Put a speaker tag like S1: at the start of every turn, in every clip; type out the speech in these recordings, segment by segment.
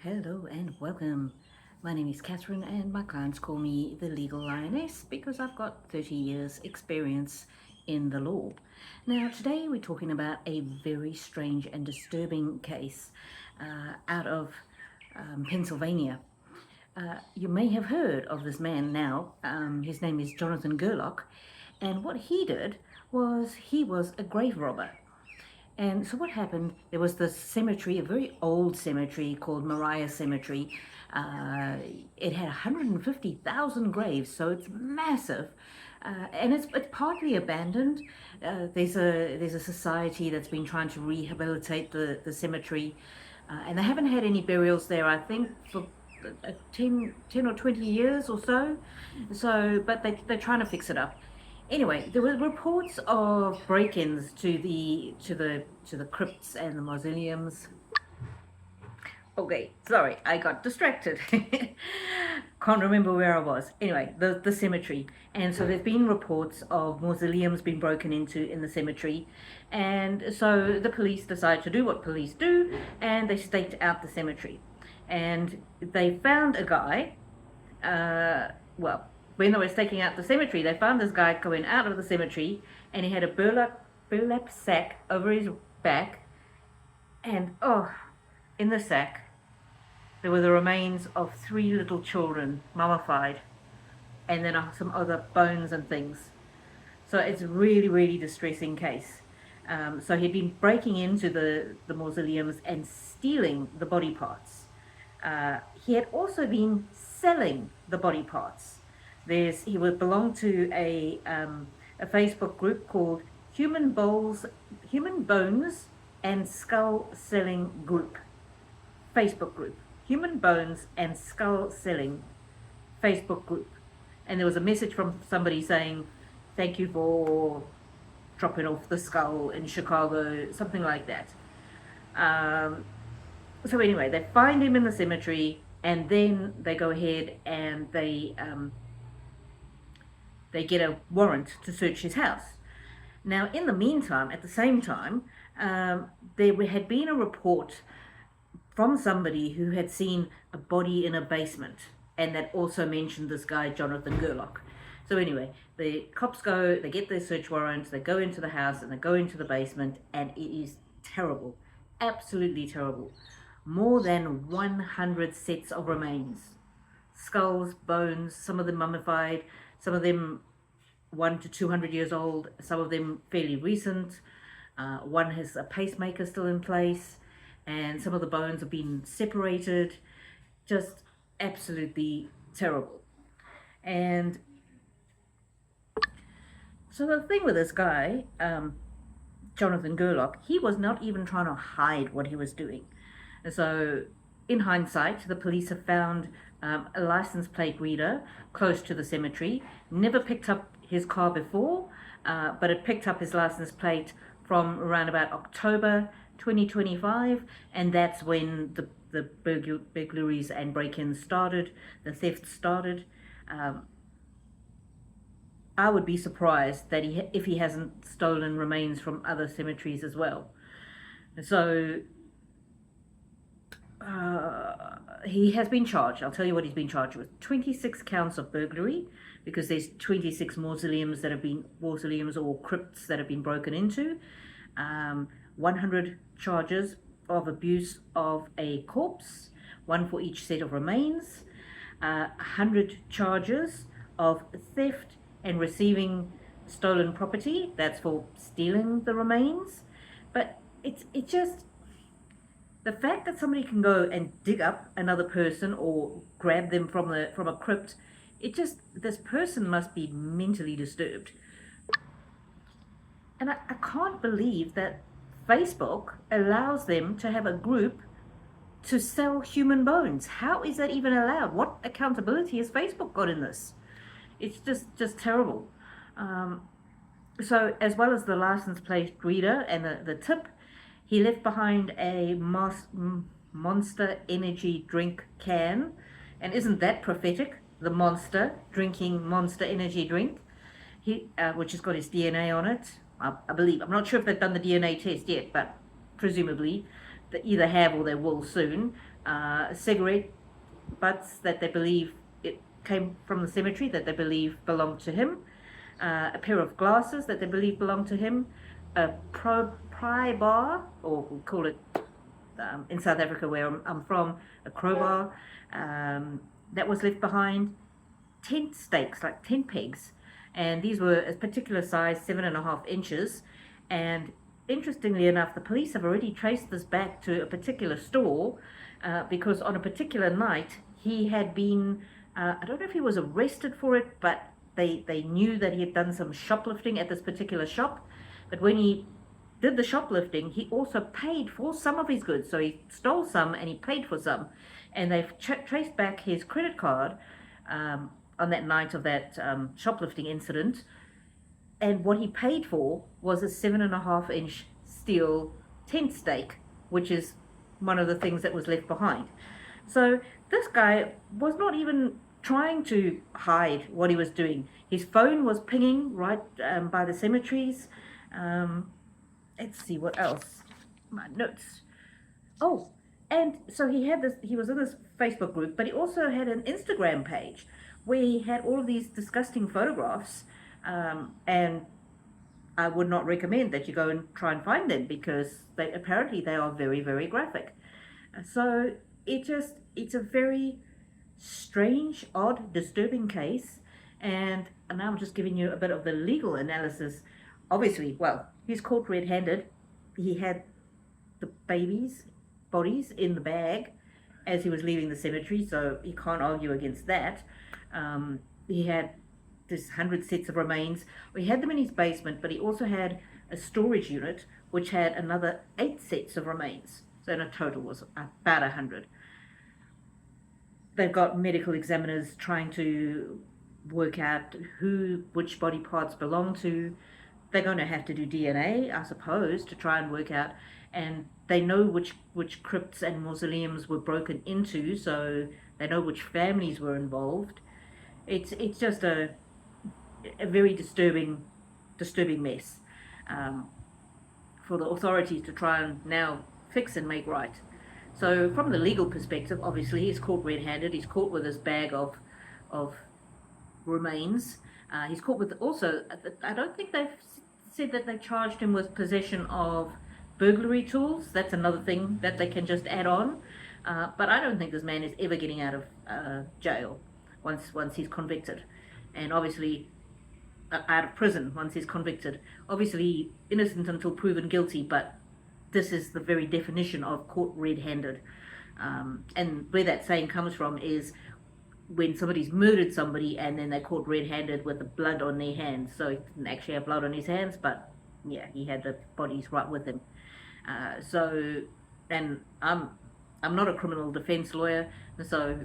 S1: Hello and welcome. My name is Catherine and my clients call me the legal lioness because I've got 30 years experience in the law. Now today we're talking about a very strange and disturbing case out of Pennsylvania. You may have heard of this man now. His name is Jonathan Gerlach, and what he did was he was a grave robber. And so what happened, there was this cemetery, a very old cemetery called Moriah Cemetery. It had 150,000 graves, so it's massive. And it's partly abandoned. There's a society that's been trying to rehabilitate the cemetery. And they haven't had any burials there, I think, for 10 or 20 years or so. But they're trying to fix it up. Anyway, there were reports of break-ins to the crypts and the mausoleums. Okay, sorry, I got distracted. Can't remember where I was. Anyway, the cemetery. And so there's been reports of mausoleums being broken into in the cemetery. And so the police decided to do what police do, and they staked out the cemetery. And they found a guy, when they were staking out the cemetery, they found this guy going out of the cemetery, and he had a burlap sack over his back, and in the sack there were the remains of 3 little children, mummified, and then some other bones and things. So it's a really, really distressing case. So he'd been breaking into the mausoleums and stealing the body parts. He had also been selling the body parts. He would belong to a Facebook group called Human Bones and Skull Selling Group. Facebook group. Human Bones and Skull Selling Facebook group. And there was a message from somebody saying, thank you for dropping off the skull in Chicago, something like that. So anyway, they find him in the cemetery, and then they go ahead and they get a warrant to search his house. Now, in the meantime, at the same time, there had been a report from somebody who had seen a body in a basement, and that also mentioned this guy, Jonathan Gerlach. So anyway, the cops go, they get their search warrants, they go into the house, and they go into the basement, and it is terrible, absolutely terrible. More than 100 sets of remains. Skulls, bones, some of them mummified, some of them 1 to 200 years old, some of them fairly recent. One has a pacemaker still in place, and some of the bones have been separated. Just absolutely terrible. And so the thing with this guy, Jonathan Gerlach, he was not even trying to hide what he was doing. And so in hindsight, the police have found a license plate reader close to the cemetery. Never picked up his car before, but it picked up his license plate from around about October 2025, and that's when the burglaries and break-ins started, the theft started. I would be surprised that if he hasn't stolen remains from other cemeteries as well. So he has been charged. I'll tell you what he's been charged with: 26 counts of burglary, because there's 26 mausoleums or crypts that have been broken into. 100 charges of abuse of a corpse, 1 for each set of remains. 100 charges of theft and receiving stolen property. That's for stealing the remains. But it's just the fact that somebody can go and dig up another person or grab them from a crypt. This person must be mentally disturbed. And I can't believe that Facebook allows them to have a group to sell human bones. How is that even allowed? What accountability has Facebook got in this? It's just terrible. So as well as the license plate reader and the tip, he left behind a Monster energy drink can. And isn't that prophetic? The monster drinking Monster energy drink, which has got his DNA on it. I believe. I'm not sure if they've done the DNA test yet, but presumably they either have or they will soon. cigarette butts that they believe it came from the cemetery, that they believe belonged to him, a pair of glasses that they believe belonged to him, a pry bar, or we call it in South Africa where I'm from, a crowbar that was left behind, tent stakes, like tent pegs, and these were a particular size, 7.5 inches. And interestingly enough, the police have already traced this back to a particular store, because on a particular night he had been, I don't know if he was arrested for it, but they knew that he had done some shoplifting at this particular shop. But when he did the shoplifting, he also paid for some of his goods. So he stole some and he paid for some. And they've traced back his credit card on that night of that shoplifting incident. And what he paid for was a 7.5 inch steel tent stake, which is one of the things that was left behind. So this guy was not even trying to hide what he was doing. His phone was pinging right by the cemeteries. Let's see what else. My notes. Oh, and so he was in this Facebook group, but he also had an Instagram page where he had all of these disgusting photographs, and I would not recommend that you go and try and find them, because they are very, very graphic. So it's a very strange, odd, disturbing case. And now I'm just giving you a bit of the legal analysis. Obviously, well, he's caught red-handed. He had the babies' bodies in the bag as he was leaving the cemetery, so he can't argue against that. He had this 100 sets of remains. He had them in his basement, but he also had a storage unit which had another 8 sets of remains. So in a total was about 100. They've got medical examiners trying to work out which body parts belong to. They're going to have to do DNA, I suppose, to try and work out. And they know which crypts and mausoleums were broken into, so they know which families were involved. It's just a very disturbing mess for the authorities to try and now fix and make right. So from the legal perspective, obviously he's caught red-handed. He's caught with this bag of remains. He's caught with also, I don't think they've said that they charged him with possession of burglary tools. That's another thing that they can just add on. But I don't think this man is ever getting out of jail once he's convicted. And obviously out of prison once he's convicted. Obviously innocent until proven guilty, but this is the very definition of caught red-handed. And where that saying comes from is when somebody's murdered somebody and then they're caught red-handed with the blood on their hands. So he didn't actually have blood on his hands, but yeah, he had the bodies right with him. And I'm not a criminal defense lawyer, so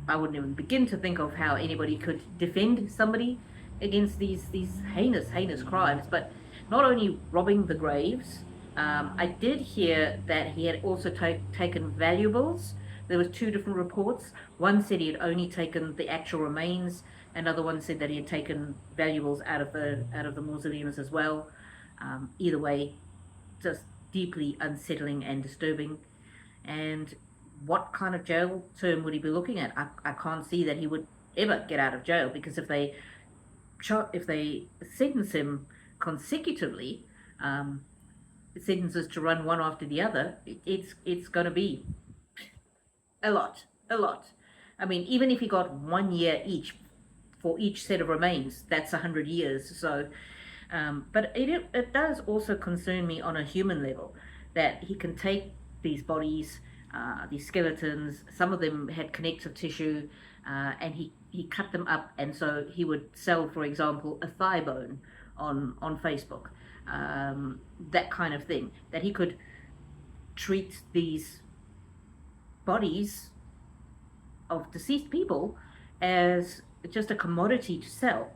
S1: I wouldn't even begin to think of how anybody could defend somebody against these heinous crimes. But not only robbing the graves, I did hear that he had also taken valuables. There was 2 different reports. One said he had only taken the actual remains. Another one said that he had taken valuables out of the mausoleums as well. Either way, just deeply unsettling and disturbing. And what kind of jail term would he be looking at? I can't see that he would ever get out of jail, because if they sentence him consecutively, sentences to run one after the other, it's going to be a lot. I mean, even if he got 1 year each for each set of remains, that's 100 years. So, but it does also concern me on a human level that he can take these bodies, these skeletons. Some of them had connective tissue, and he cut them up, and so he would sell, for example, a thigh bone on Facebook. That kind of thing, that he could treat these bodies of deceased people as just a commodity to sell.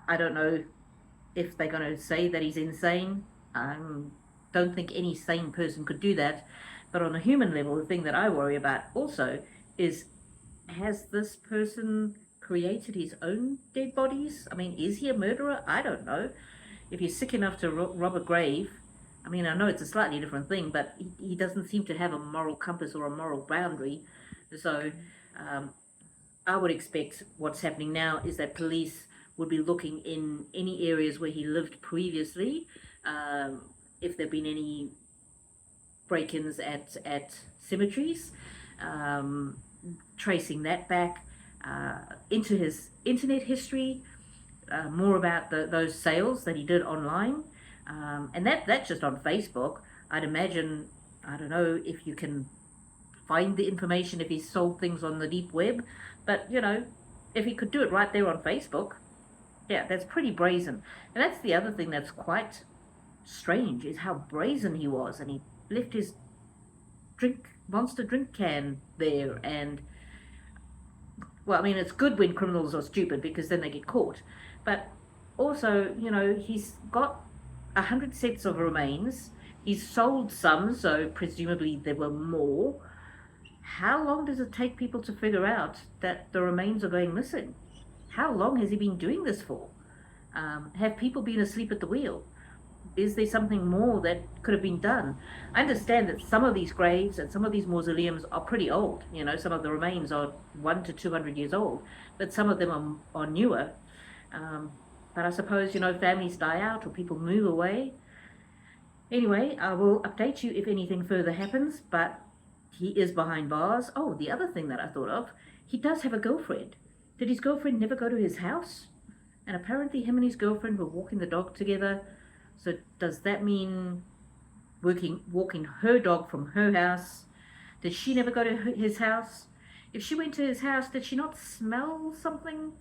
S1: I don't know if they're going to say that he's insane. I don't think any sane person could do that. But on a human level, the thing that I worry about also is, has this person created his own dead bodies? I mean, is he a murderer? I don't know. If you're sick enough to rob a grave, I mean, I know it's a slightly different thing, but he doesn't seem to have a moral compass or a moral boundary. So um, I would expect what's happening now is that police would be looking in any areas where he lived previously, um, if there've been any break-ins at cemeteries, um, tracing that back into his internet history, more about those sales that he did online, and that's just on Facebook. I'd imagine, I don't know if you can find the information if he sold things on the deep web, but if he could do it right there on Facebook, yeah, that's pretty brazen. And that's the other thing that's quite strange, is how brazen he was, and he left his monster drink can there. And well, I mean, it's good when criminals are stupid because then they get caught, but also, he's got 100 sets of remains. He's sold some, so presumably there were more. How long does it take people to figure out that the remains are going missing? How long has he been doing this for? Have people been asleep at the wheel? Is there something more that could have been done? I understand that some of these graves and some of these mausoleums are pretty old. Some of the remains are 1 to 200 years old, but some of them are newer. But I suppose, families die out or people move away. Anyway, I will update you if anything further happens, but he is behind bars. Oh, the other thing that I thought of, he does have a girlfriend. Did his girlfriend never go to his house? And apparently him and his girlfriend were walking the dog together. So does that mean walking her dog from her house? Did she never go to his house? If she went to his house, did she not smell something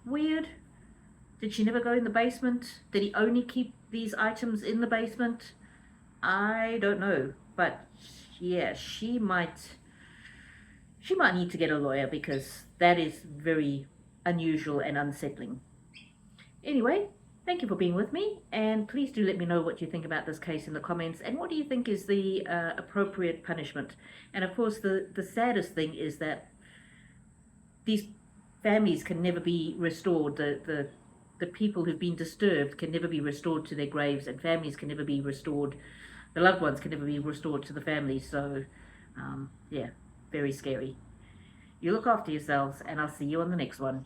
S1: weird? Did she never go in the basement? Did he only keep these items in the basement? I don't know, but yeah, she might need to get a lawyer, because that is very unusual and unsettling. Anyway, thank you for being with me, and please do let me know what you think about this case in the comments, and what do you think is the appropriate punishment. And of course, the saddest thing is that these families can never be restored. The people who've been disturbed can never be restored to their graves, and families can never be restored. The loved ones can never be restored to the families. So, yeah, very scary. You look after yourselves, and I'll see you on the next one.